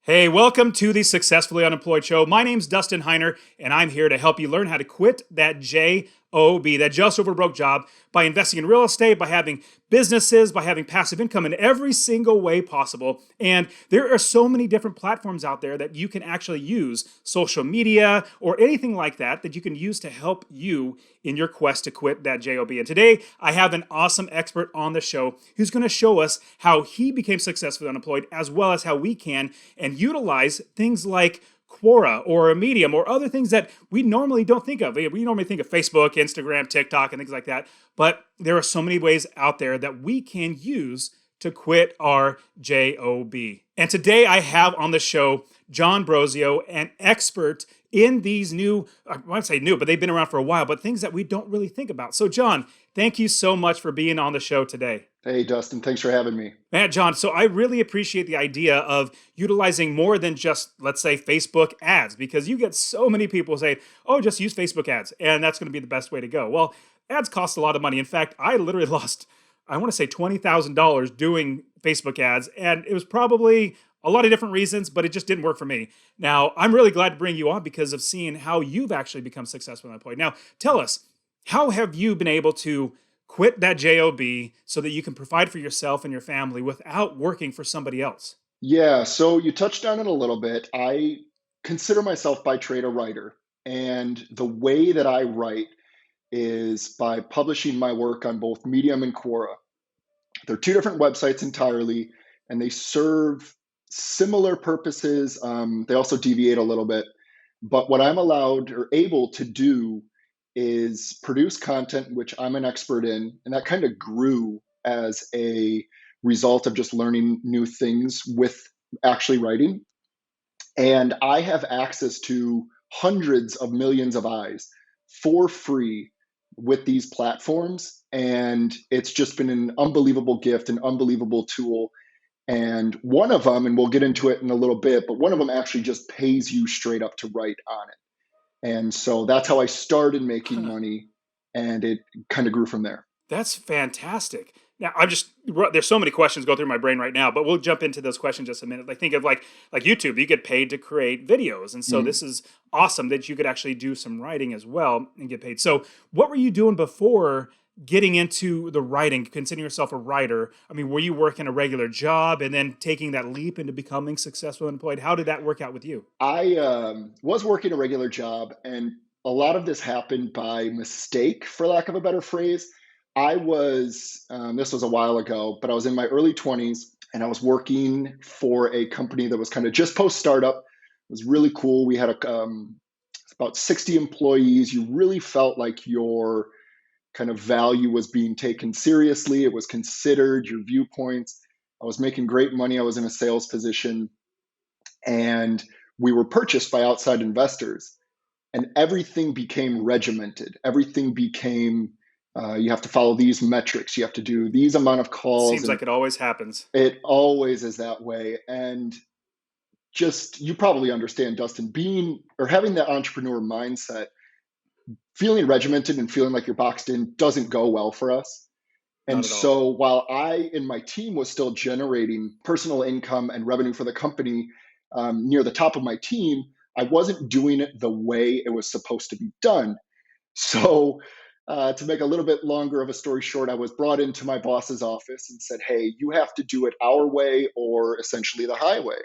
Hey, welcome to the Successfully Unemployed Show. My name's Dustin Heiner, and I'm here to help you learn how to quit that JOB, that just over broke job, by investing in real estate, by having businesses, by having passive income in every single way possible. And there are so many different platforms out there that you can actually use, social media or anything like that, that you can use to help you in your quest to quit that JOB. And today, I have an awesome expert on the show who's going to show us how he became successfully unemployed, as well as how we can and utilize things like Quora or a Medium or other things that we normally don't think of. We normally think of Facebook, Instagram, TikTok, and things like that. But there are so many ways out there that we can use to quit our JOB. And today I have on the show Jon Brosio, an expert in these new, I won't say new, but they've been around for a while, but things that we don't really think about. So, Jon, thank you so much for being on the show today. Hey, Dustin, thanks for having me. Man, Jon, so I really appreciate the idea of utilizing more than just, let's say, Facebook ads, because you get so many people say, oh, just use Facebook ads, and that's going to be the best way to go. Well, ads cost a lot of money. In fact, I literally lost, I want to say $20,000 doing Facebook ads, and it was probably a lot of different reasons, but it just didn't work for me. Now, I'm really glad to bring you on because of seeing how you've actually become successful at that point. Now, tell us, how have you been able to quit that JOB so that you can provide for yourself and your family without working for somebody else? Yeah, so you touched on it a little bit. I consider myself by trade a writer, and the way that I write is by publishing my work on both Medium and Quora. They're two different websites entirely, and they serve similar purposes. They also deviate a little bit, but what I'm allowed or able to do is produce content which I'm an expert in, and that kind of grew as a result of just learning new things with actually writing. And I have access to hundreds of millions of eyes for free with these platforms. And it's just been an unbelievable gift, an unbelievable tool. And one of them, and we'll get into it in a little bit, but one of them actually just pays you straight up to write on it. And so that's how I started making Huh. money, and it kind of grew from there. That's fantastic. Now, there's so many questions go through my brain right now, but we'll jump into those questions in just a minute. Like think of like YouTube, you get paid to create videos. And so Mhm. this is awesome that you could actually do some writing as well and get paid. So what were you doing before getting into the writing, considering yourself a writer? I mean, were you working a regular job and then taking that leap into becoming successful and employed? How did that work out with you? I was working a regular job, and a lot of this happened by mistake, for lack of a better phrase. This was a while ago, but I was in my early 20s and I was working for a company that was kind of just post startup. It was really cool. We had about 60 employees. You really felt like your kind of value was being taken seriously. It was considered, your viewpoints. I was making great money. I was in a sales position, and we were purchased by outside investors, and everything became regimented. Everything became you have to follow these metrics, you have to do these amount of calls, Seems and like it always happens. it always is that way. And just, you probably understand, Dustin, being or having that entrepreneur mindset, feeling regimented and feeling like you're boxed in doesn't go well for us. And Not at all. so while I and my team was still generating personal income and revenue for the company, near the top of my team, I wasn't doing it the way it was supposed to be done. So, to make a little bit longer of a story short, I was brought into my boss's office and said, "Hey, you have to do it our way or essentially the highway."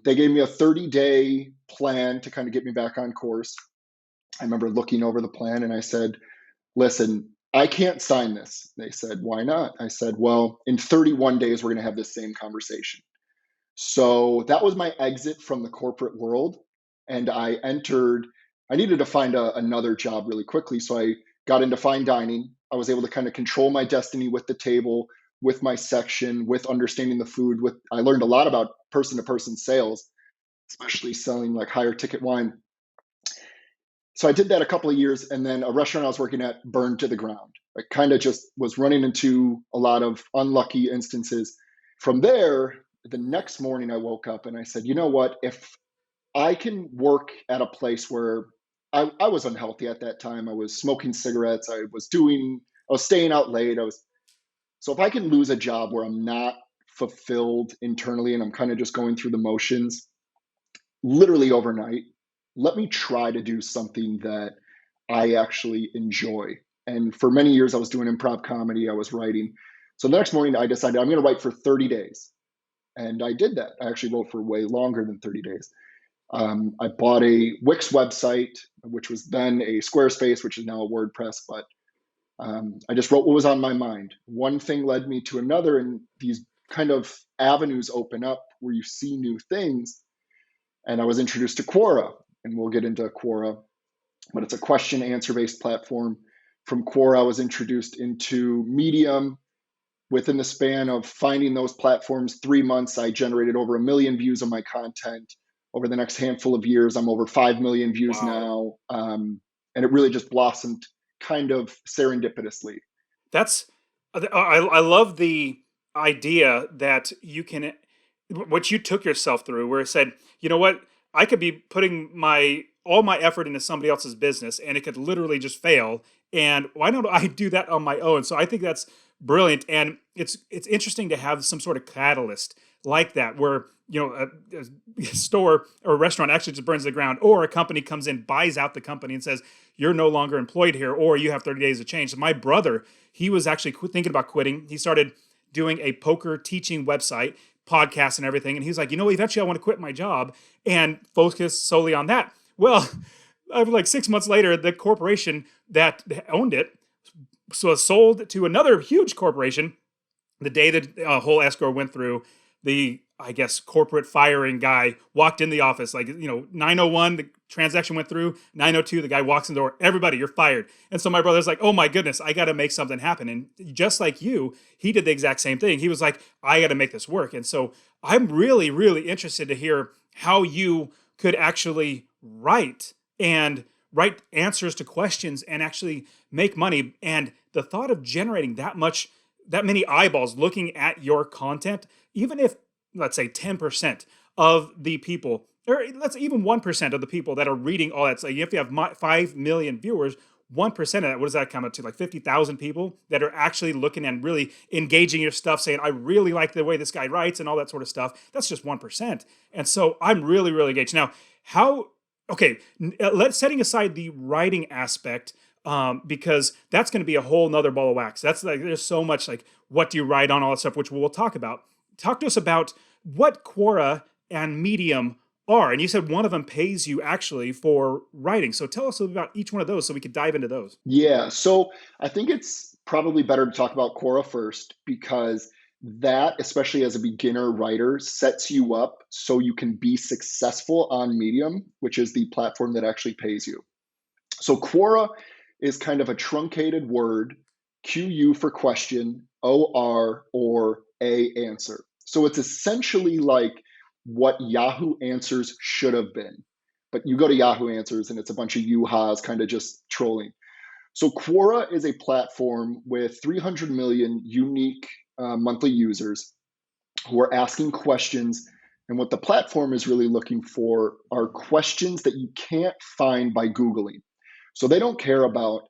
They gave me a 30-day plan to kind of get me back on course. I remember looking over the plan and I said, "Listen, I can't sign this." They said, "Why not?" I said, "Well, in 31 days, we're going to have this same conversation." So that was my exit from the corporate world. And I needed to find another job really quickly. So I got into fine dining. I was able to kind of control my destiny with the table, with my section, with understanding the food. I learned a lot about person to person sales, especially selling like higher ticket wine. So I did that a couple of years, and then a restaurant I was working at burned to the ground. I kind of just was running into a lot of unlucky instances. From there, the next morning I woke up and I said, you know what? If I can work at a place where I was unhealthy at that time, I was smoking cigarettes, I was staying out late. So if I can lose a job where I'm not fulfilled internally and I'm kind of just going through the motions, literally overnight, let me try to do something that I actually enjoy. And for many years, I was doing improv comedy, I was writing. So the next morning, I decided I'm going to write for 30 days. And I did that. I actually wrote for way longer than 30 days. I bought a Wix website, which was then a Squarespace, which is now a WordPress. But I just wrote what was on my mind. One thing led me to another, and these kind of avenues open up where you see new things. And I was introduced to Quora, and we'll get into Quora, but it's a question answer based platform. From Quora, I was introduced into Medium. Within the span of finding those platforms, 3 months, I generated over 1 million views of my content. Over the next handful of years, I'm over 5 million views Wow. now. And it really just blossomed kind of serendipitously. That's I love the idea that you can what you took yourself through where it said, you know what, I could be putting my all my effort into somebody else's business and it could literally just fail. And why don't I do that on my own? So I think that's brilliant. And it's interesting to have some sort of catalyst like that where a store or a restaurant actually just burns to the ground, or a company comes in, buys out the company and says, you're no longer employed here, or you have 30 days to change. So my brother, he was actually thinking about quitting. He started doing a poker teaching website, podcast and everything. And he's like, eventually I want to quit my job and focus solely on that. Well, like 6 months later, the corporation that owned it was sold to another huge corporation. The day the whole escrow went through, the I guess corporate firing guy walked in the office, like 9:01 the transaction went through, 9:02 the guy walks in the door, everybody, you're fired. And so my brother's like, oh my goodness, I got to make something happen. And just like you, he did the exact same thing. He was like, I got to make this work. And so I'm really really interested to hear how you could actually write answers to questions and actually make money. And the thought of generating that many eyeballs looking at your content, even if, let's say, 10% of the people, or let's even 1% of the people that are reading all that, so if you have 5 million viewers, 1% of that, what does that come up to? Like 50,000 people that are actually looking and really engaging your stuff, saying, I really like the way this guy writes and all that sort of stuff. That's just 1%. And so I'm really, really engaged. Now, okay, let's setting aside the writing aspect, because that's going to be a whole nother ball of wax. That's like, there's so much like, what do you write on, all that stuff, which we'll talk about. Talk to us about what Quora and Medium are. And you said one of them pays you actually for writing. So tell us a little bit about each one of those so we could dive into those. Yeah. So I think it's probably better to talk about Quora first because that, especially as a beginner writer, sets you up so you can be successful on Medium, which is the platform that actually pays you. So Quora is kind of a truncated word, QU for question, OR, or A answer. So it's essentially like what Yahoo Answers should have been. But you go to Yahoo Answers and it's a bunch of yoo-haws kind of just trolling. So Quora is a platform with 300 million unique monthly users who are asking questions. And what the platform is really looking for are questions that you can't find by Googling. So they don't care about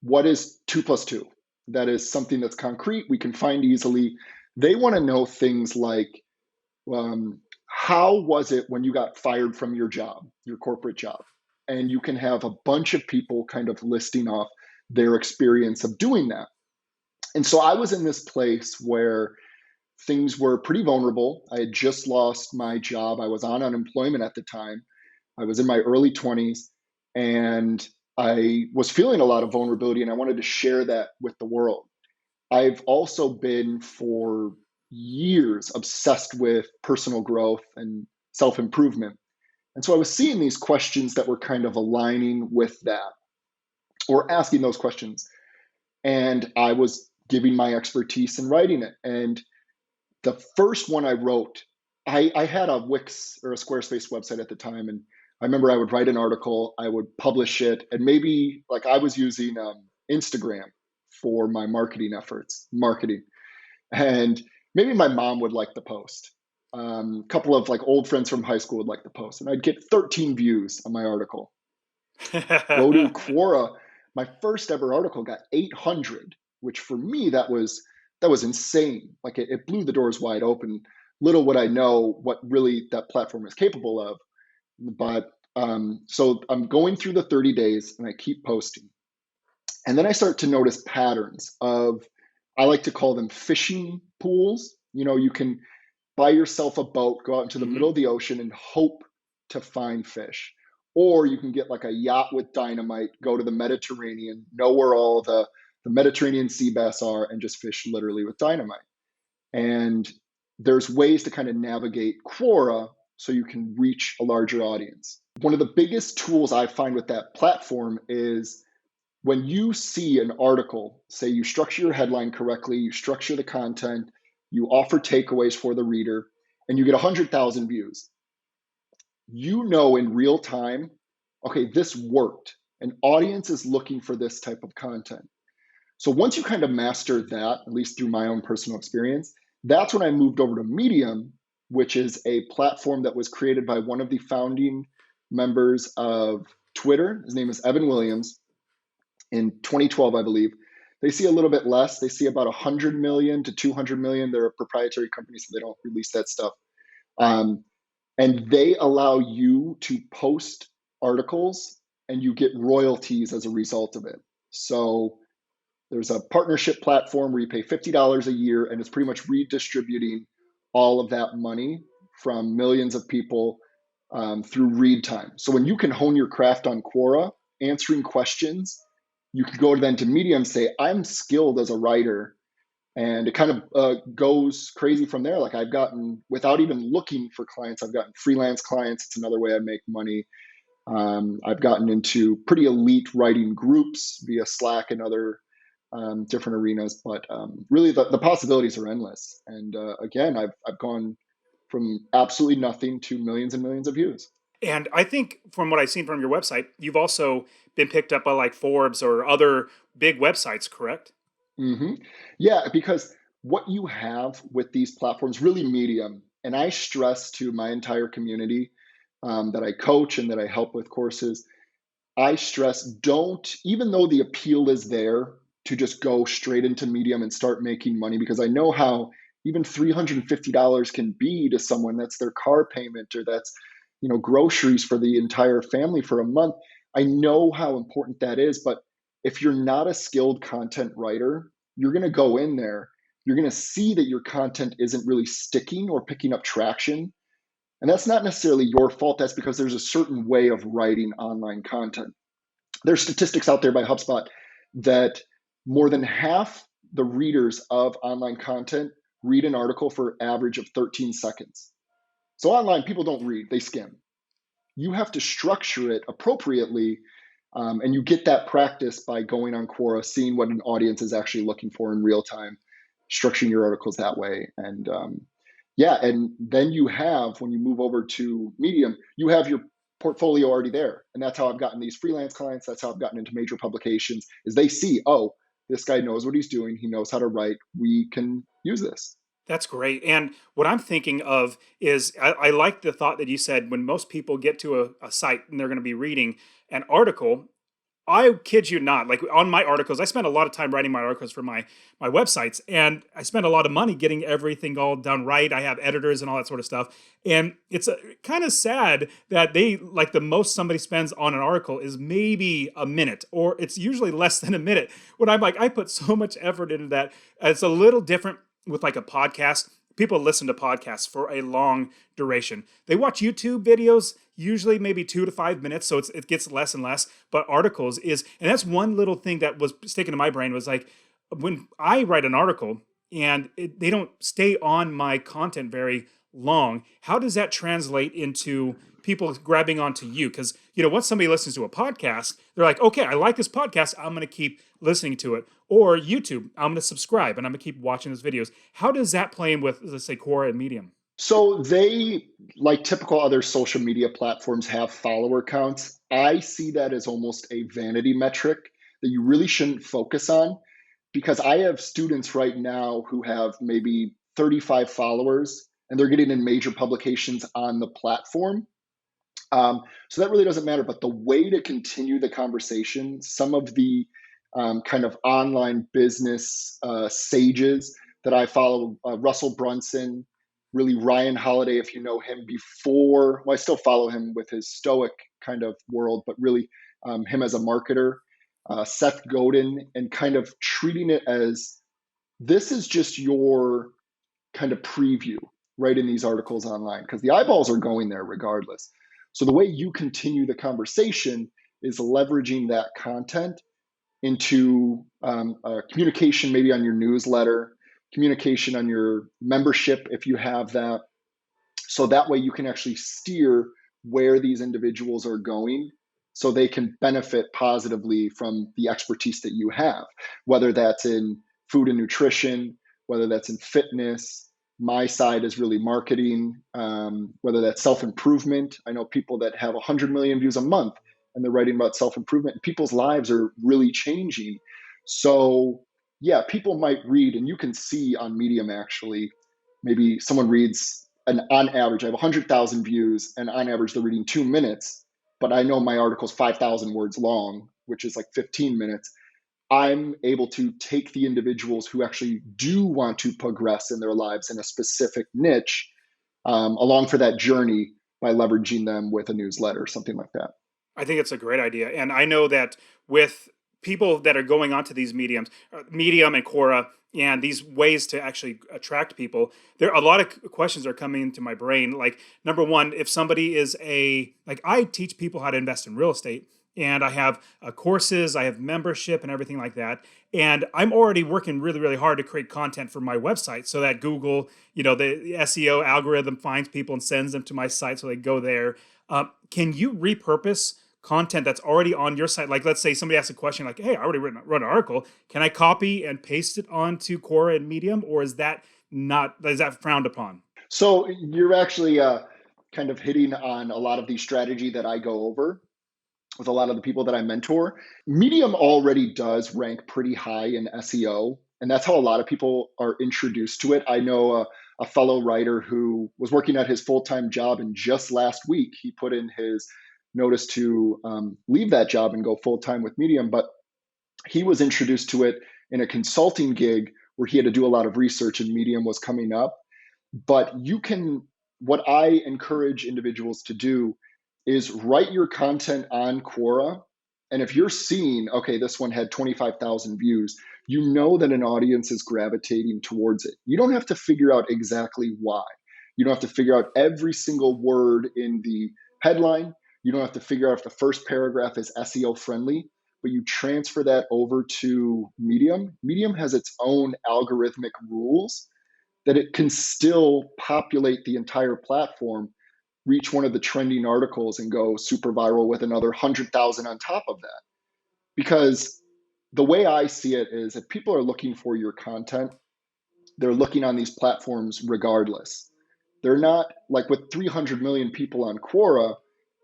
what is 2 plus 2. That is something that's concrete, we can find easily. They want to know things like, how was it when you got fired from your job, your corporate job? And you can have a bunch of people kind of listing off their experience of doing that. And so I was in this place where things were pretty vulnerable. I had just lost my job. I was on unemployment at the time. I was in my early 20s and I was feeling a lot of vulnerability and I wanted to share that with the world. I've also been for years obsessed with personal growth and self improvement. And so I was seeing these questions that were kind of aligning with that or asking those questions. And I was giving my expertise in writing it. And the first one I wrote, I had a Wix or a Squarespace website at the time. And I remember I would write an article, I would publish it, and maybe like I was using Instagram for my marketing efforts, and maybe my mom would like the post. A couple of like old friends from high school would like the post, and I'd get 13 views on my article. Go to Quora, my first ever article got 800, which for me that was that was insane. Like it blew the doors wide open. Little would I know what really that platform is capable of. But so I'm going through the 30 days and I keep posting. And then I start to notice patterns of, I like to call them fishing pools. You can buy yourself a boat, go out into the Hmm. middle of the ocean and hope to find fish. Or you can get like a yacht with dynamite, go to the Mediterranean, know where all the Mediterranean sea bass are, and just fish literally with dynamite. And there's ways to kind of navigate Quora so you can reach a larger audience. One of the biggest tools I find with that platform is when you see an article, say you structure your headline correctly, you structure the content, you offer takeaways for the reader, and you get 100,000 views, in real time, okay, this worked. An audience is looking for this type of content. So once you kind of master that, at least through my own personal experience, that's when I moved over to Medium, which is a platform that was created by one of the founding members of Twitter. His name is Evan Williams in 2012, I believe. They see a little bit less. They see about 100 million to 200 million. They're a proprietary company, so they don't release that stuff. Um, and they allow you to post articles and you get royalties as a result of it. So there's a partnership platform where you pay $50 a year and it's pretty much redistributing all of that money from millions of people through read time. So when you can hone your craft on Quora, answering questions, you can go then to Medium and say, I'm skilled as a writer. And it kind of goes crazy from there. Like I've gotten, without even looking for clients, I've gotten freelance clients. It's another way I make money. I've gotten into pretty elite writing groups via Slack and other different arenas, but really the possibilities are endless. And again, I've gone from absolutely nothing to millions and millions of views. And I think from what I've seen from your website, you've also been picked up by like Forbes or other big websites, correct? Hmm. Yeah, because what you have with these platforms, really Medium, and I stress to my entire community that I coach and that I help with courses, I stress don't, even though the appeal is there to just go straight into Medium and start making money, because I know how even $350 can be to someone. That's their car payment, or that's, groceries for the entire family for a month. I know how important that is. But if you're not a skilled content writer, you're going to go in there, you're going to see that your content isn't really sticking or picking up traction. And that's not necessarily your fault. That's because there's a certain way of writing online content. There's statistics out there by HubSpot that more than half the readers of online content read an article for average of 13 seconds. So online, people don't read, they skim. You have to structure it appropriately, and you get that practice by going on Quora, seeing what an audience is actually looking for in real time, structuring your articles that way. And yeah, and then you have, when you move over to Medium, you have your portfolio already there. And that's how I've gotten these freelance clients. That's how I've gotten into major publications, is they see, oh, this guy knows what he's doing. He knows how to write. We can use this. That's great. And what I'm thinking of is I like the thought that you said when most people get to a site and they're going to be reading an article. I kid you not. Like on my articles, I spend a lot of time writing my articles for my websites, and I spend a lot of money getting everything all done right. I have editors and all that sort of stuff, and it's kind of sad that they like the most somebody spends on an article is maybe a minute, or it's usually less than a minute. When I'm like, I put so much effort into that. It's a little different with like a podcast. People listen to podcasts for a long duration. They watch YouTube videos, usually maybe 2 to 5 minutes, so it gets less and less. But articles is, and that's one little thing that was sticking to my brain was like when I write an article and they don't stay on my content very long. How does that translate into people grabbing onto you? Because once somebody listens to a podcast, they're like, okay, I like this podcast. I'm going to keep listening to it. Or YouTube, I'm going to subscribe and I'm going to keep watching those videos. How does that play in with, let's say, Quora and Medium? So they, like typical other social media platforms, have follower counts. I see that as almost a vanity metric that you really shouldn't focus on, because I have students right now who have maybe 35 followers and they're getting in major publications on the platform. So that really doesn't matter. But the way to continue the conversation, some of the kind of online business sages that I follow, Russell Brunson, really Ryan Holiday, if you know him before. Well, I still follow him with his stoic kind of world, but really him as a marketer, Seth Godin, and kind of treating it as this is just your kind of preview right in these articles online because the eyeballs are going there regardless. So the way you continue the conversation is leveraging that content into communication, maybe on your newsletter, communication on your membership if you have that. So that way you can actually steer where these individuals are going so they can benefit positively from the expertise that you have, whether that's in food and nutrition, whether that's in fitness. My side is really marketing, whether that's self-improvement. I know people that have 100 million views a month and they're writing about self-improvement. People's lives are really changing. So yeah, people might read, and you can see on Medium actually, maybe someone reads, and on average, I have 100,000 views, and on average, they're reading 2 minutes. But I know my article's 5,000 words long, which is like 15 minutes. I'm able to take the individuals who actually do want to progress in their lives in a specific niche along for that journey by leveraging them with a newsletter or something like that. I think it's a great idea. And I know that with people that are going onto these Medium and Quora, and these ways to actually attract people, there are a lot of questions are coming into my brain. Like, number one, if somebody is like I teach people how to invest in real estate, and I have courses, I have membership and everything like that. And I'm already working really, really hard to create content for my website so that Google, the SEO algorithm finds people and sends them to my site so they go there. Can you repurpose content that's already on your site? Like, let's say somebody asks a question like, hey, I already wrote an article. Can I copy and paste it onto Quora and Medium, or is that frowned upon? So you're actually kind of hitting on a lot of the strategy that I go over with a lot of the people that I mentor. Medium already does rank pretty high in SEO, and that's how a lot of people are introduced to it. I know a fellow writer who was working at his full-time job, and just last week he put in his notice to leave that job and go full-time with Medium, but he was introduced to it in a consulting gig where he had to do a lot of research and Medium was coming up. But what I encourage individuals to do is write your content on Quora. And if you're seeing, okay, this one had 25,000 views, you know that an audience is gravitating towards it. You don't have to figure out exactly why. You don't have to figure out every single word in the headline. You don't have to figure out if the first paragraph is SEO friendly, but you transfer that over to Medium. Medium has its own algorithmic rules that it can still populate the entire platform, reach one of the trending articles and go super viral with another 100,000 on top of that. Because the way I see it is if people are looking for your content, they're looking on these platforms regardless. They're not like with 300 million people on Quora,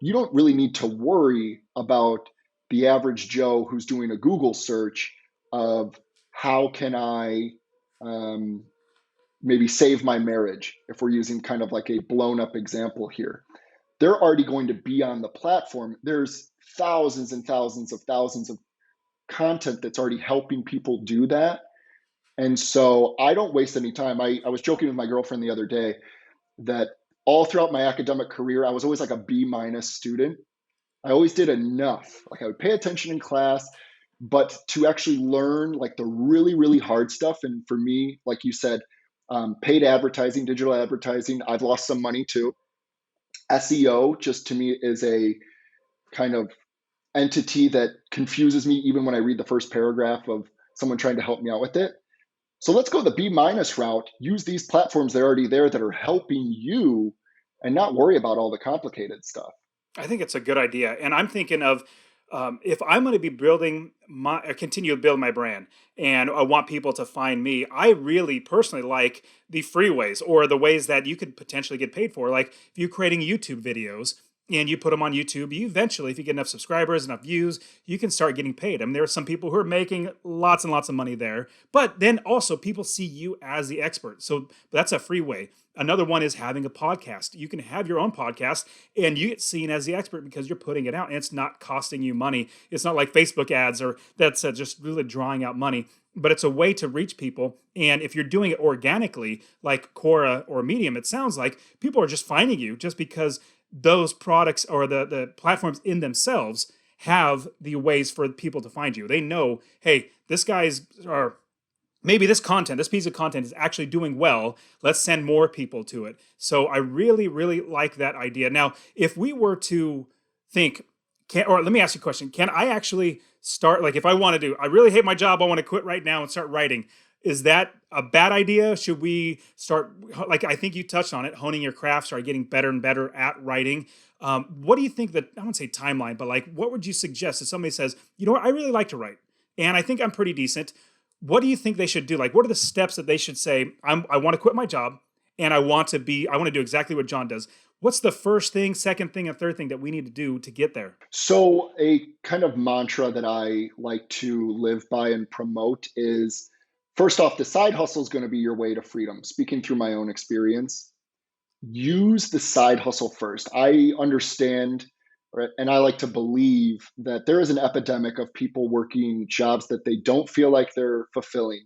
you don't really need to worry about the average Joe who's doing a Google search of how can I maybe save my marriage, if we're using kind of like a blown up example here. They're already going to be on the platform. There's thousands and thousands of content that's already helping people do that. And so I don't waste any time. I was joking with my girlfriend the other day that all throughout my academic career, I was always like a B minus student. I always did enough. Like I would pay attention in class, but to actually learn like the really, really hard stuff. And for me, like you said, paid advertising, digital advertising, I've lost some money too. SEO just to me is a kind of entity that confuses me even when I read the first paragraph of someone trying to help me out with it. So let's go the B minus route. Use these platforms that are already there that are helping you and not worry about all the complicated stuff. I think it's a good idea. And I'm thinking of if I'm going to be continue to build my brand and I want people to find me, I really personally like the free ways or the ways that you could potentially get paid for. Like if you're creating YouTube videos and you put them on YouTube, you eventually, if you get enough subscribers, enough views, you can start getting paid. I mean, there are some people who are making lots and lots of money there, but then also people see you as the expert. So that's a free way. Another one is having a podcast. You can have your own podcast and you get seen as the expert because you're putting it out and it's not costing you money. It's not like Facebook ads or that's just really drawing out money, but it's a way to reach people. And if you're doing it organically, like Quora or Medium, it sounds like people are just finding you just because those products or the platforms in themselves have the ways for people to find you. They know, hey, this guy's, or maybe this piece of content is actually doing well. Let's send more people to it. So I really, really like that idea. Now, if we were to think, or let me ask you a question. Can I actually start, like if I want to do, I really hate my job, I want to quit right now and start writing. Is that a bad idea? Should we start, like I think you touched on it, honing your craft, start getting better and better at writing? What do you think that, I wouldn't say timeline, but like what would you suggest if somebody says, you know what, I really like to write and I think I'm pretty decent. What do you think they should do? Like what are the steps that they should say, I want to quit my job and I want to do exactly what Jon does. What's the first thing, second thing, and third thing that we need to do to get there? So a kind of mantra that I like to live by and promote is, first off, the side hustle is going to be your way to freedom. Speaking through my own experience, use the side hustle first. I understand, and I like to believe that there is an epidemic of people working jobs that they don't feel like they're fulfilling,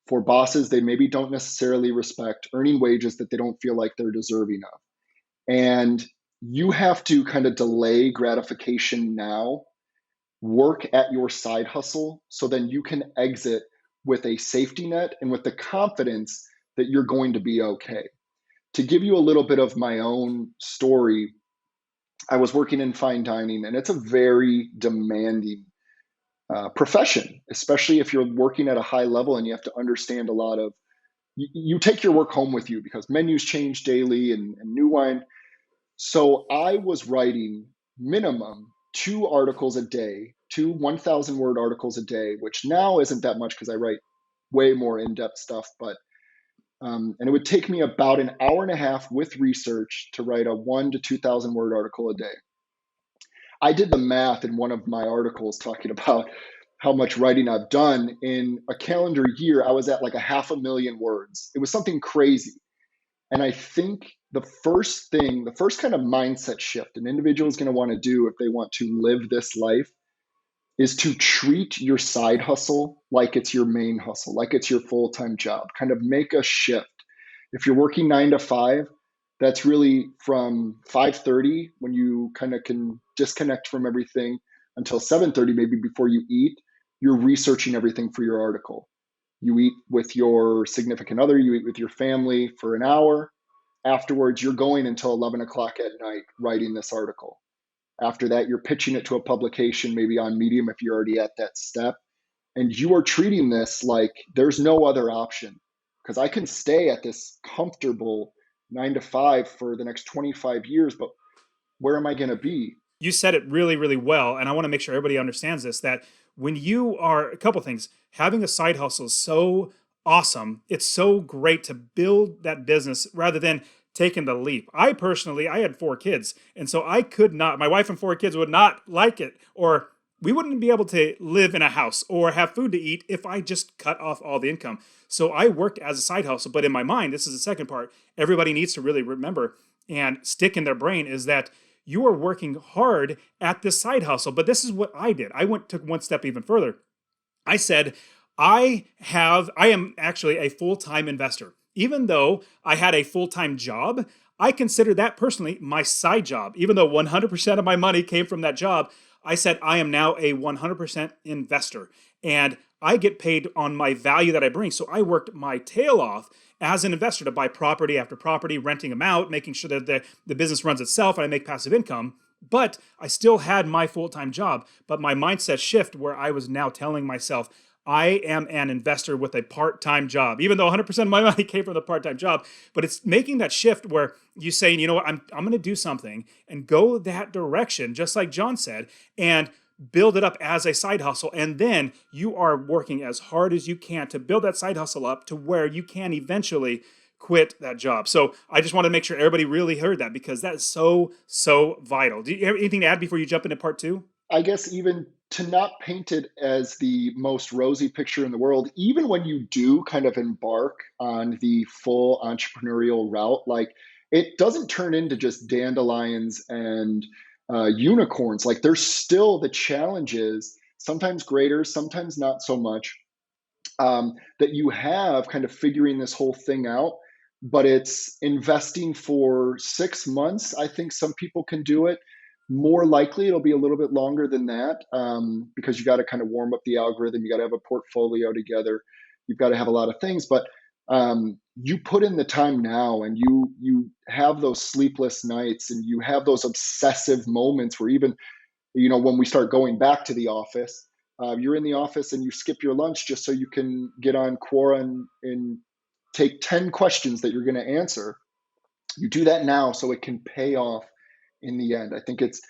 for bosses they maybe don't necessarily respect, earning wages that they don't feel like they're deserving of. And you have to kind of delay gratification now, work at your side hustle, so then you can exit with a safety net and with the confidence that you're going to be okay. To give you a little bit of my own story, I was working in fine dining, and it's a very demanding profession, especially if you're working at a high level and you have to understand a lot of, you take your work home with you because menus change daily and new wine. So I was writing minimum 2 1,000 word articles a day, which now isn't that much because I write way more in-depth stuff, but and it would take me about an hour and a half with research to write a 1 to 2,000 word article a day. I did the math in one of my articles talking about how much writing I've done. In a calendar year, I was at like 500,000 words. It was something crazy. And I think the first kind of mindset shift an individual is going to want to do if they want to live this life is to treat your side hustle like it's your main hustle, like it's your full-time job. Kind of make a shift. If you're working 9 to 5, that's really from 5:30 when you kind of can disconnect from everything until 7:30, maybe before you eat. You're researching everything for your article. You eat with your significant other, you eat with your family for an hour. Afterwards, you're going until 11 o'clock at night writing this article. After that, you're pitching it to a publication, maybe on Medium if you're already at that step. And you are treating this like there's no other option, because I can stay at this comfortable 9 to 5 for the next 25 years, but where am I going to be? You said it really, really well. And I want to make sure everybody understands this, that when you are, a couple things, having a side hustle is so awesome. It's so great to build that business rather than taking the leap. I had 4 kids. And so I could not, my wife and 4 kids would not like it, or we wouldn't be able to live in a house or have food to eat if I just cut off all the income. So I worked as a side hustle. But in my mind, this is the second part, everybody needs to really remember and stick in their brain is that you are working hard at this side hustle. But this is what I did. Took one step even further. I said, I am actually a full-time investor. Even though I had a full-time job, I consider that personally my side job. Even though 100% of my money came from that job, I said I am now a 100% investor. And I get paid on my value that I bring. So I worked my tail off as an investor to buy property after property, renting them out, making sure that the business runs itself and I make passive income. But I still had my full-time job. But my mindset shift where I was now telling myself, I am an investor with a part-time job, even though 100% of my money came from the part-time job. But it's making that shift where you say, you know what, I'm going to do something and go that direction, just like Jon said, and build it up as a side hustle. And then you are working as hard as you can to build that side hustle up to where you can eventually quit that job. So I just want to make sure everybody really heard that because that is so, so vital. Do you have anything to add before you jump into part two? I guess even to not paint it as the most rosy picture in the world, even when you do kind of embark on the full entrepreneurial route, like it doesn't turn into just dandelions and unicorns. Like there's still the challenges, sometimes greater, sometimes not so much, that you have kind of figuring this whole thing out. But it's investing for 6 months. I think some people can do it. More likely, it'll be a little bit longer than that, because you got to kind of warm up the algorithm. You got to have a portfolio together. You've got to have a lot of things. But you put in the time now, and you have those sleepless nights, and you have those obsessive moments where even when we start going back to the office, you're in the office and you skip your lunch just so you can get on Quora and take 10 questions that you're going to answer. You do that now so it can pay off in the end. I think it's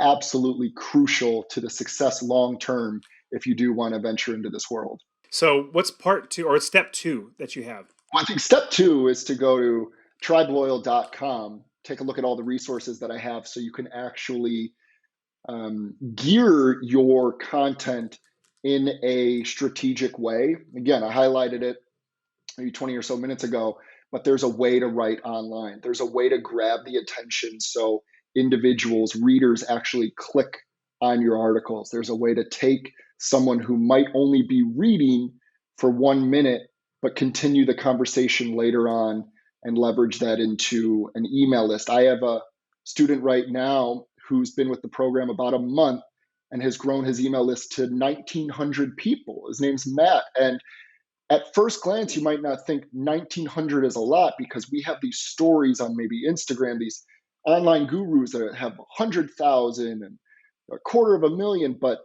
absolutely crucial to the success long term if you do want to venture into this world. So what's part two or step two that you have? Well, I think step two is to go to tribeloyal.com, take a look at all the resources that I have so you can actually gear your content in a strategic way. Again, I highlighted it maybe 20 or so minutes ago, but there's a way to write online. There's a way to grab the attention so individuals, readers actually click on your articles. There's a way to take someone who might only be reading for 1 minute, but continue the conversation later on and leverage that into an email list. I have a student right now who's been with the program about a month and has grown his email list to 1,900 people. His name's Matt. And at first glance, you might not think 1,900 is a lot because we have these stories on maybe Instagram, these online gurus that have 100,000 and 250,000, but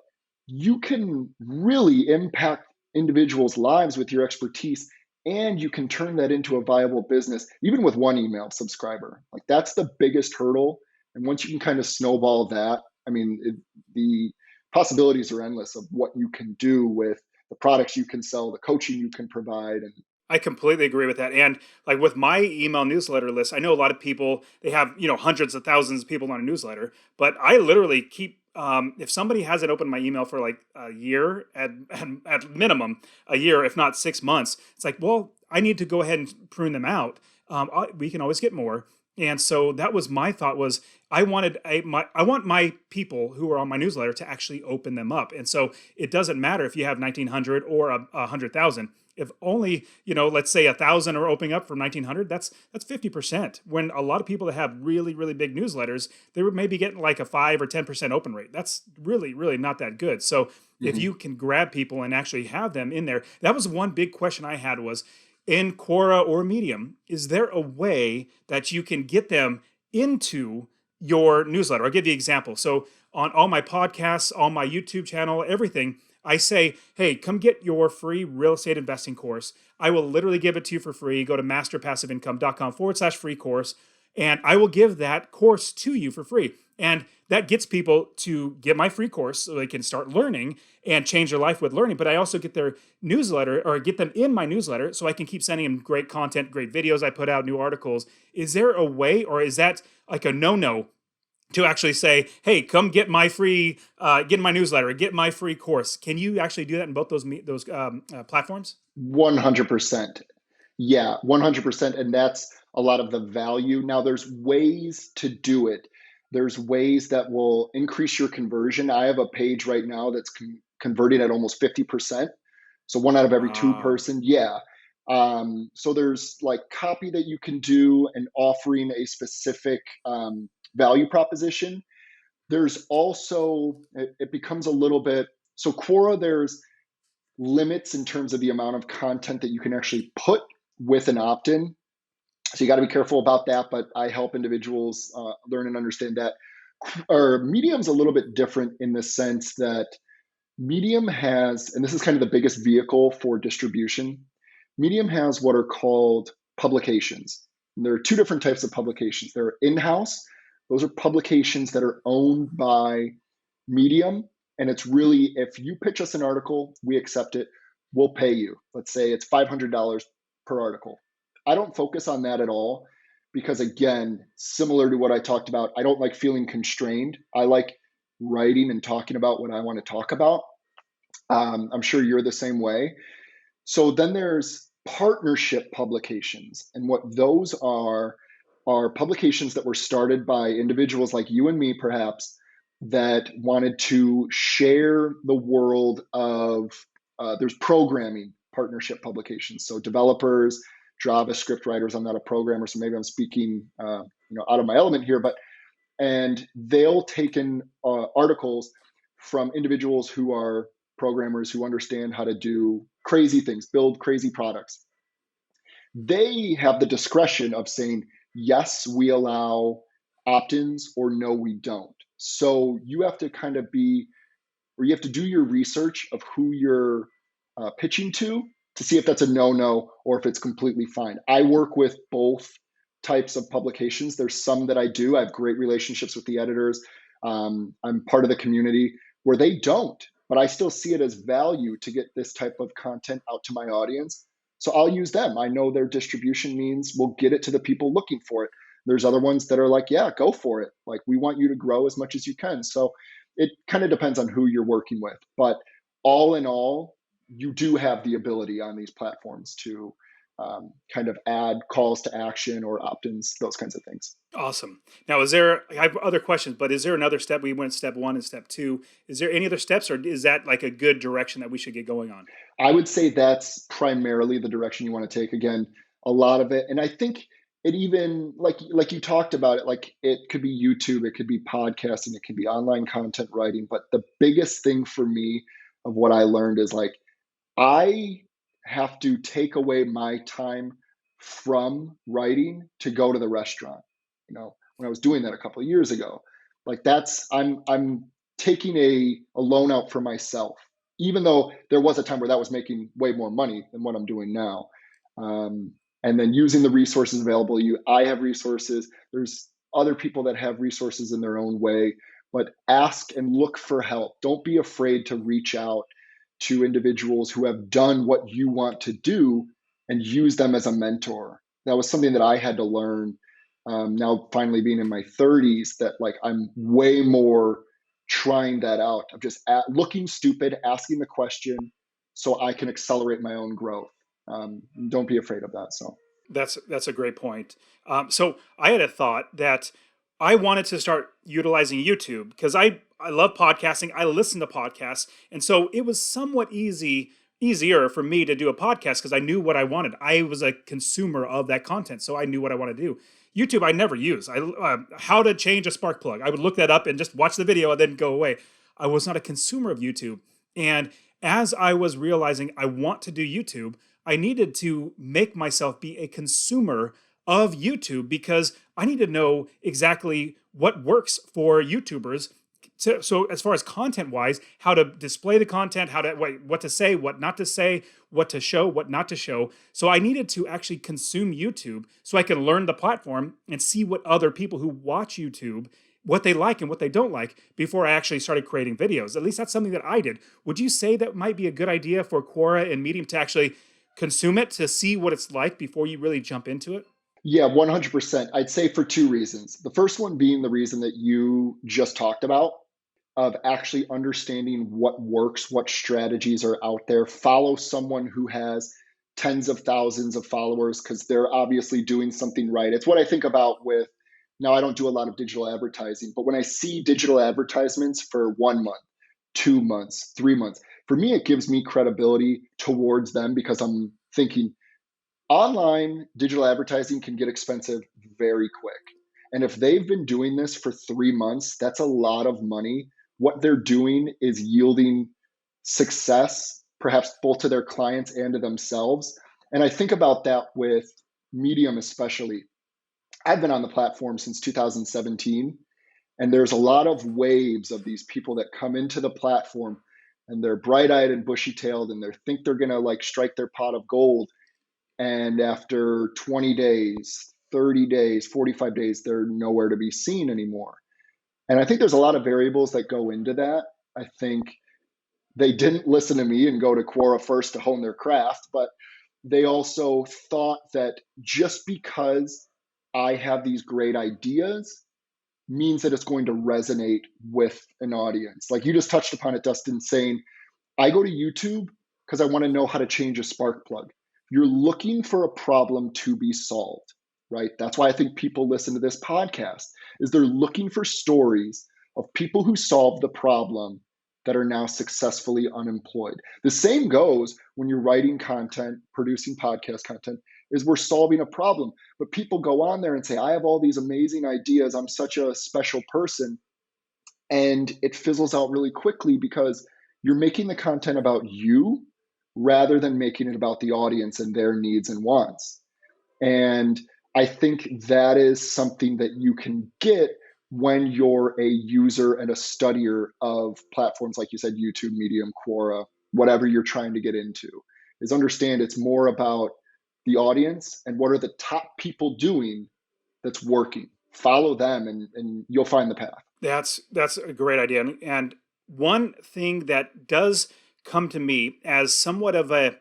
you can really impact individuals' lives with your expertise, and you can turn that into a viable business, even with one email subscriber. Like that's the biggest hurdle. And once you can kind of snowball that, I mean, the possibilities are endless of what you can do with the products you can sell, the coaching you can provide. And I completely agree with that. And like with my email newsletter list, I know a lot of people, they have, hundreds of thousands of people on a newsletter, but I literally keep, if somebody hasn't opened my email for like a year at minimum, a year, if not 6 months, it's like, well, I need to go ahead and prune them out. We can always get more. And so that was my thought was I want my people who are on my newsletter to actually open them up. And so it doesn't matter if you have 1,900 or 100,000. If only, let's say 1,000 are opening up from 1,900, that's 50%. When a lot of people that have really, really big newsletters, they were maybe getting like a 5 or 10% open rate. That's really, really not that good. So if you can grab people and actually have them in there, that was one big question I had was, in Quora or Medium, is there a way that you can get them into your newsletter? I'll give you an example. So on all my podcasts, on my YouTube channel, everything, I say, hey, come get your free real estate investing course. I will literally give it to you for free. Go to masterpassiveincome.com/free course, and I will give that course to you for free. And that gets people to get my free course so they can start learning and change their life with learning. But I also get their newsletter or get them in my newsletter so I can keep sending them great content, great videos I put out, new articles. Is there a way, or is that like a no-no to actually say, hey, come get my free, get my newsletter, get my free course? Can you actually do that in both those platforms? 100%. Yeah, 100%. And that's a lot of the value. Now, there's ways to do it. There's ways that will increase your conversion. I have a page right now that's converting at almost 50%. So one out of every two Wow. person. Yeah. So there's like copy that you can do and offering a specific value proposition. There's also, it becomes a little bit, so Quora, there's limits in terms of the amount of content that you can actually put with an opt-in. So you got to be careful about that, but I help individuals learn and understand that. Or Medium's a little bit different in the sense that Medium has, and this is kind of the biggest vehicle for distribution, Medium has what are called publications. And there are two different types of publications. There are in-house. Those are publications that are owned by Medium. And it's really, if you pitch us an article, we accept it, we'll pay you. Let's say it's $500 per article. I don't focus on that at all because, again, similar to what I talked about, I don't like feeling constrained. I like writing and talking about what I want to talk about. I'm sure you're the same way. So then there's partnership publications. And what those are publications that were started by individuals like you and me, perhaps, that wanted to share the world of, there's programming partnership publications. So developers, JavaScript writers, I'm not a programmer, so maybe I'm speaking out of my element here, but and they'll take in articles from individuals who are programmers who understand how to do crazy things, build crazy products. They have the discretion of saying, yes, we allow opt-ins, or no, we don't. So you have to kind of you have to do your research of who you're pitching to see if that's a no-no or if it's completely fine. I work with both types of publications. There's some that I do. I have great relationships with the editors. I'm part of the community where they don't, but I still see it as value to get this type of content out to my audience. So I'll use them. I know their distribution means we'll get it to the people looking for it. There's other ones that are like, yeah, go for it. Like, we want you to grow as much as you can. So it kind of depends on who you're working with. But all in all, you do have the ability on these platforms to kind of add calls to action or opt-ins, those kinds of things. Awesome. Now, I have other questions, but is there another step? We went step one and step two. Is there any other steps, or is that like a good direction that we should get going on? I would say that's primarily the direction you want to take. Again, a lot of it, and I think it even like you talked about it, like it could be YouTube, it could be podcasting, it could be online content writing. But the biggest thing for me of what I learned is like I have to take away my time from writing to go to the restaurant. When I was doing that a couple of years ago, like I'm taking a loan out for myself, even though there was a time where that was making way more money than what I'm doing now. And then using the resources available, I have resources. There's other people that have resources in their own way, but ask and look for help. Don't be afraid to reach out to individuals who have done what you want to do and use them as a mentor. That was something that I had to learn now, finally being in my 30s, that like I'm way more trying that out of just looking stupid, asking the question so I can accelerate my own growth. Don't be afraid of that. So That's a great point. So I had a thought that I wanted to start utilizing YouTube because I love podcasting. I listen to podcasts, and so it was somewhat easier for me to do a podcast because I knew what I wanted. I was a consumer of that content, so I knew what I wanted to do. YouTube, I never use. How to change a spark plug. I would look that up and just watch the video and then go away. I was not a consumer of YouTube, and as I was realizing I want to do YouTube, I needed to make myself be a consumer of YouTube because I need to know exactly what works for YouTubers. So as far as content wise, how to display the content, how to what to say, what not to say, what to show, what not to show. So I needed to actually consume YouTube so I can learn the platform and see what other people who watch YouTube, what they like and what they don't like before I actually started creating videos. At least that's something that I did. Would you say that might be a good idea for Quora and Medium to actually consume it to see what it's like before you really jump into it? yeah, 100%. I'd say for two reasons. The first one being the reason that you just talked about, of actually understanding what works, what strategies are out there. Follow someone who has tens of thousands of followers because they're obviously doing something right. It's what I think about with, now I don't do a lot of digital advertising, but when I see digital advertisements for 1 month, 2 months, 3 months, for me, it gives me credibility towards them because I'm thinking online digital advertising can get expensive very quick. And if they've been doing this for 3 months, that's a lot of money. What they're doing is yielding success, perhaps both to their clients and to themselves. And I think about that with Medium, especially. I've been on the platform since 2017, and there's a lot of waves of these people that come into the platform and they're bright eyed and bushy tailed and they think they're going to like strike their pot of gold. And after 20 days, 30 days, 45 days, they're nowhere to be seen anymore. And I think there's a lot of variables that go into that. I think they didn't listen to me and go to Quora first to hone their craft, but they also thought that just because I have these great ideas means that it's going to resonate with an audience. Like you just touched upon it, Dustin, saying, I go to YouTube because I want to know how to change a spark plug. You're looking for a problem to be solved, right? That's why I think people listen to this podcast, is they're looking for stories of people who solved the problem that are now successfully unemployed. The same goes when you're writing content, producing podcast content, is we're solving a problem. But people go on there and say, I have all these amazing ideas. I'm such a special person. And it fizzles out really quickly because you're making the content about you rather than making it about the audience and their needs and wants. And I think that is something that you can get when you're a user and a studier of platforms like you said, YouTube, Medium, Quora, whatever you're trying to get into, is understand it's more about the audience and what are the top people doing that's working. Follow them and you'll find the path. That's a great idea. And one thing that does come to me as somewhat of a,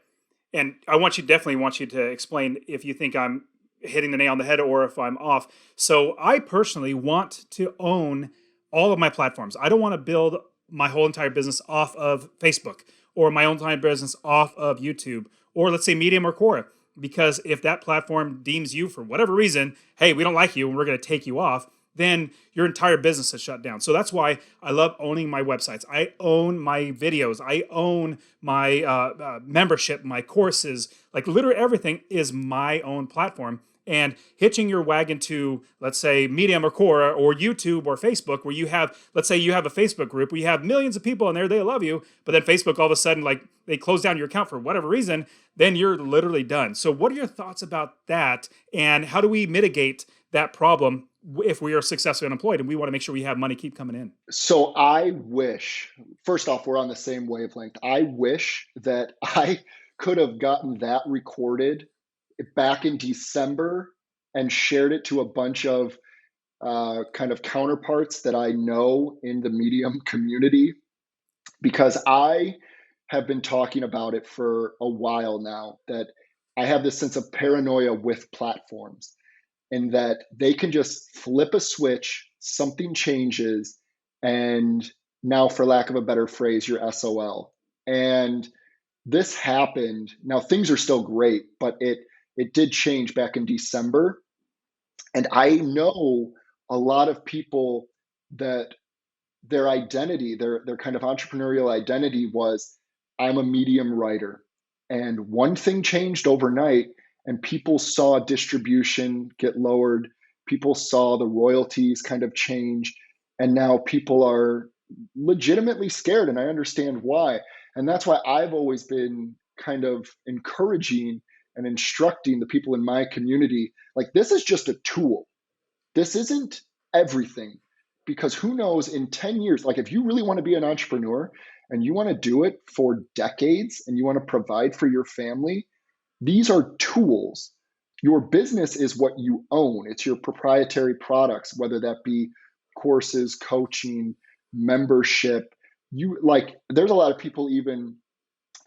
and I definitely want you to explain if you think I'm hitting the nail on the head or if I'm off. So I personally want to own all of my platforms. I don't want to build my whole entire business off of Facebook or my own entire business off of YouTube or let's say Medium or Quora. Because if that platform deems you for whatever reason, hey, we don't like you and we're going to take you off, then your entire business is shut down. So that's why I love owning my websites. I own my videos. I own my membership, my courses. Like literally everything is my own platform. And hitching your wagon to, let's say, Medium or Quora or YouTube or Facebook, where you have, let's say you have a Facebook group where you have millions of people in there, they love you, but then Facebook all of a sudden, like they close down your account for whatever reason, then you're literally done. So what are your thoughts about that? And how do we mitigate that problem if we are successfully unemployed and we want to make sure we have money keep coming in? So I wish, first off, we're on the same wavelength. I wish that I could have gotten that recorded back in December and shared it to a bunch of kind of counterparts that I know in the Medium community, because I have been talking about it for a while now, that I have this sense of paranoia with platforms and that they can just flip a switch, something changes, and now, for lack of a better phrase, you're SOL. And this happened. Now things are still great, but it did change back in December. And I know a lot of people that their identity, their kind of entrepreneurial identity was, I'm a Medium writer. And one thing changed overnight, and people saw distribution get lowered. People saw the royalties kind of change. And now people are legitimately scared. And I understand why. And that's why I've always been kind of encouraging and instructing the people in my community, like, this is just a tool. This isn't everything, because who knows in 10 years, like if you really want to be an entrepreneur and you want to do it for decades and you want to provide for your family, these are tools. Your business is what you own. It's your proprietary products, whether that be courses, coaching, membership. You like, there's a lot of people even,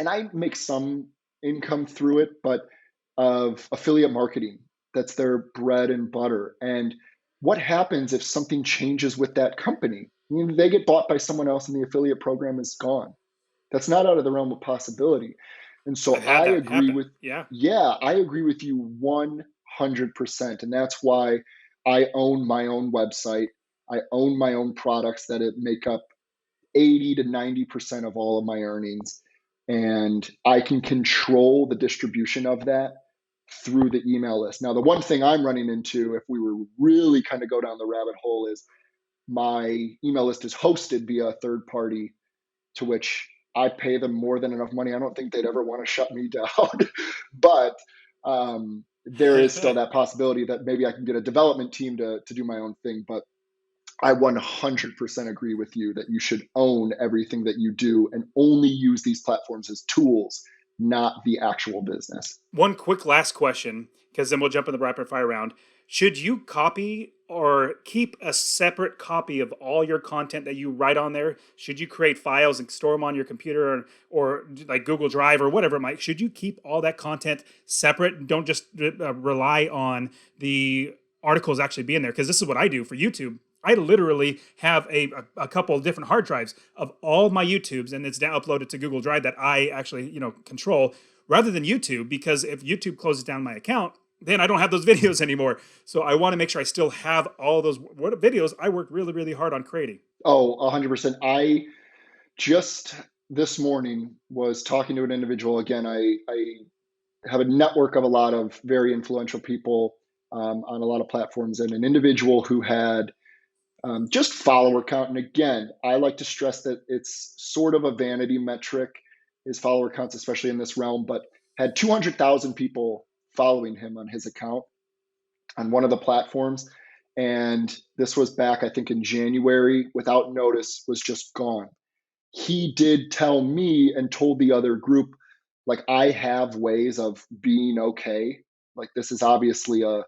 and I make some income through it, but of affiliate marketing. That's their bread and butter. And what happens if something changes with that company? I mean, they get bought by someone else and the affiliate program is gone. That's not out of the realm of possibility. And I've so had I that agree happen. with, Yeah. yeah, I agree with you 100%. And that's why I own my own website. I own my own products that it make up 80 to 90% of all of my earnings. And I can control the distribution of that through the email list. Now, the one thing I'm running into, if we were really kind of go down the rabbit hole, is my email list is hosted via a third party, to which I pay them more than enough money. I don't think they'd ever want to shut me down. But there is still that possibility that maybe I can get a development team to do my own thing. But I 100% agree with you that you should own everything that you do and only use these platforms as tools, not the actual business. One quick last question, because then we'll jump in the rapid fire round. Should you copy or keep a separate copy of all your content that you write on there? Should you create files and store them on your computer, or like Google Drive or whatever it might? Should you keep all that content separate? Don't just rely on the articles actually being there. Because this is what I do for YouTube. I literally have a couple of different hard drives of all of my YouTubes, and it's now uploaded to Google Drive that I actually control rather than YouTube. Because if YouTube closes down my account, then I don't have those videos anymore. So I want to make sure I still have all those videos I worked really, really hard on creating. Oh, 100%. I just this morning was talking to an individual. Again, I have a network of a lot of very influential people on a lot of platforms, and an individual who had just follower count. And again, I like to stress that it's sort of a vanity metric, his follower counts, especially in this realm, but had 200,000 people following him on his account on one of the platforms. And this was back, I think, in January, without notice, was just gone. He did tell me and told the other group, like, I have ways of being okay. Like, this is obviously a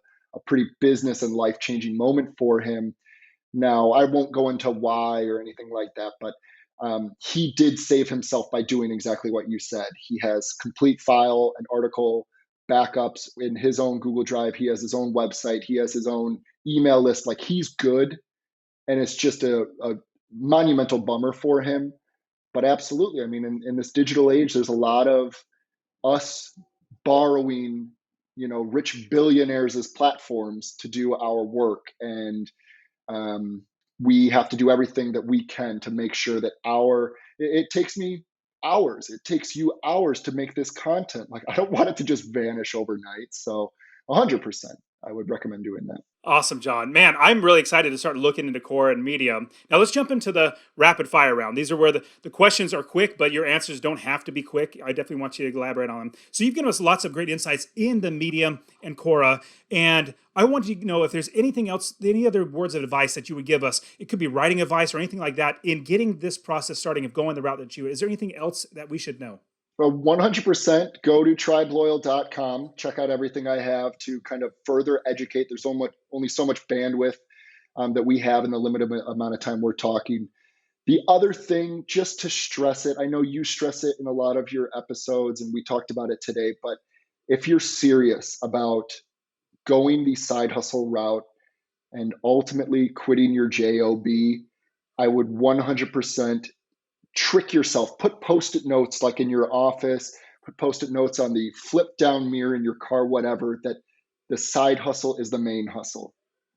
pretty business and life changing moment for him. Now, I won't go into why or anything like that, but he did save himself by doing exactly what you said. He has complete file and article backups in his own Google Drive. He has his own website. He has his own email list. Like, he's good. And it's just a monumental bummer for him. But absolutely, I mean, in this digital age, there's a lot of us borrowing, rich billionaires as platforms to do our work. And um, we have to do everything that we can to make sure that it takes me hours, it takes you hours to make this content. Like, I don't want it to just vanish overnight. So 100%, I would recommend doing that. Awesome, John. Man, I'm really excited to start looking into Quora and Medium. Now let's jump into the rapid fire round. These are where the questions are quick, but your answers don't have to be quick. I definitely want you to elaborate on them. So you've given us lots of great insights in the Medium and Quora, and I want you to know if there's anything else, any other words of advice that you would give us. It could be writing advice or anything like that in getting this process starting of going the route that you. Is there anything else that we should know? Well, 100% go to tribeloyal.com. Check out everything I have to kind of further educate. There's only so much bandwidth that we have in the limited amount of time we're talking. The other thing, just to stress it, I know you stress it in a lot of your episodes, and we talked about it today, but if you're serious about going the side hustle route and ultimately quitting your job, I would 100% trick yourself. Put post-it notes like in your office, put post-it notes on the flip down mirror in your car, whatever, that the side hustle is the main hustle.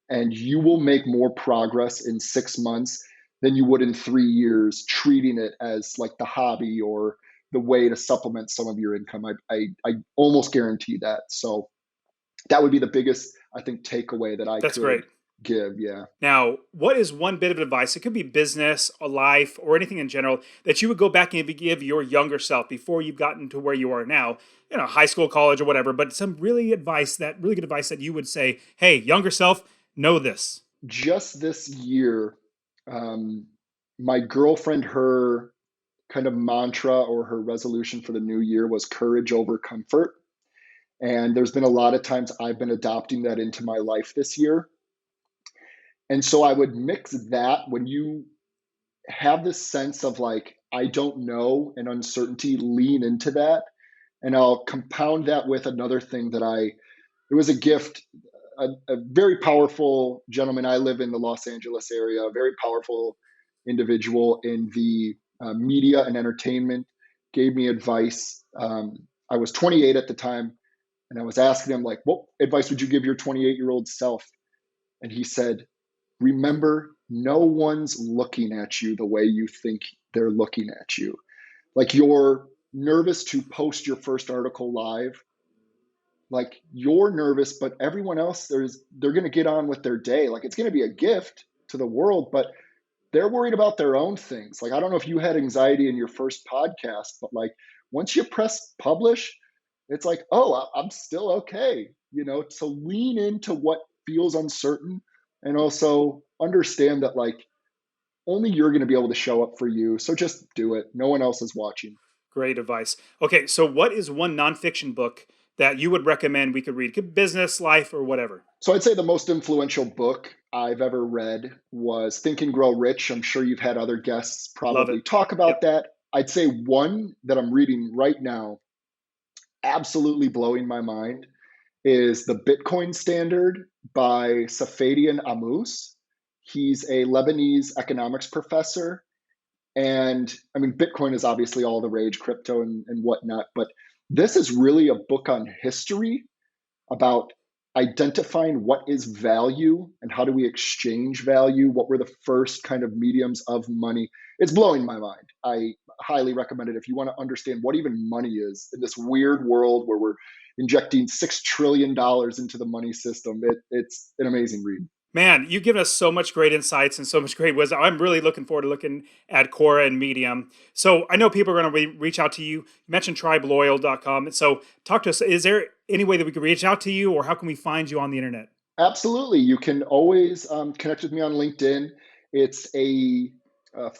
And you will make more progress in 6 months than you would in 3 years treating it as like the hobby or the way to supplement some of your income. I almost guarantee that. So that would be the biggest, I think, takeaway that I That's could great. give. Yeah. Now, what is one bit of advice? It could be business, a life, or anything in general that you would go back and give your younger self before you've gotten to where you are now, high school, college, or whatever. But some really good advice that you would say, "Hey, younger self, know this." Just this year, my girlfriend, her kind of mantra or her resolution for the new year was courage over comfort. And there's been a lot of times I've been adopting that into my life this year. And so I would mix that when you have this sense of like, I don't know, and uncertainty, lean into that. And I'll compound that with another thing it was a gift. A very powerful gentleman. I live in the Los Angeles area, a very powerful individual in the media and entertainment gave me advice. I was 28 at the time, and I was asking him, like, what advice would you give your 28-year-old self? And he said, remember, no one's looking at you the way you think they're looking at you. Like, you're nervous to post your first article live. Like, you're nervous, but everyone else, they're going to get on with their day. Like, it's going to be a gift to the world, but they're worried about their own things. Like, I don't know if you had anxiety in your first podcast, but like, once you press publish, it's like, oh, I'm still okay. So lean into what feels uncertain, and also understand that like only you're going to be able to show up for you. So just do it. No one else is watching. Great advice. Okay, so what is one nonfiction book that you would recommend we could read? Could business, life, or whatever. So I'd say the most influential book I've ever read was Think and Grow Rich. I'm sure you've had other guests Love probably it. talk about Yep. that. I'd say one that I'm reading right now, absolutely blowing my mind, is The Bitcoin Standard by Safadian Ammous. He's a Lebanese economics professor. And I mean, Bitcoin is obviously all the rage, crypto and whatnot, but this is really a book on history about identifying what is value and how do we exchange value, what were the first kind of mediums of money. It's blowing my mind. I highly recommend it if you want to understand what even money is in this weird world where we're injecting $6 trillion into the money system. It's an amazing read. Man, you've given us so much great insights and so much great wisdom. I'm really looking forward to looking at Quora and Medium. So I know people are going to reach out to you. You mentioned tribeloyal.com. So talk to us. Is there any way that we could reach out to you, or how can we find you on the internet? Absolutely. You can always connect with me on LinkedIn. It's a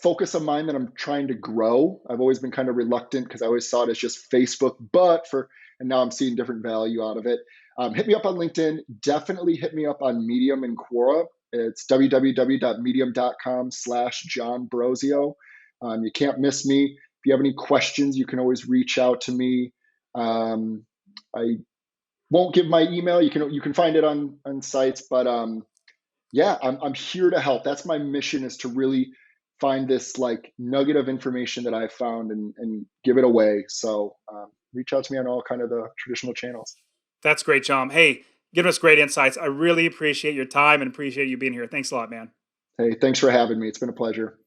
focus of mine that I'm trying to grow. I've always been kind of reluctant because I always saw it as just Facebook, and now I'm seeing different value out of it. Hit me up on LinkedIn. Definitely hit me up on Medium and Quora. It's www.medium.com/Jon Brosio. You can't miss me. If you have any questions, you can always reach out to me. I won't give my email. You can find it on sites, but yeah, I'm here to help. That's my mission, is to really find this like nugget of information that I found and give it away. So reach out to me on all kind of the traditional channels. That's great, John. Hey, giving us great insights. I really appreciate your time and appreciate you being here. Thanks a lot, man. Hey, thanks for having me. It's been a pleasure.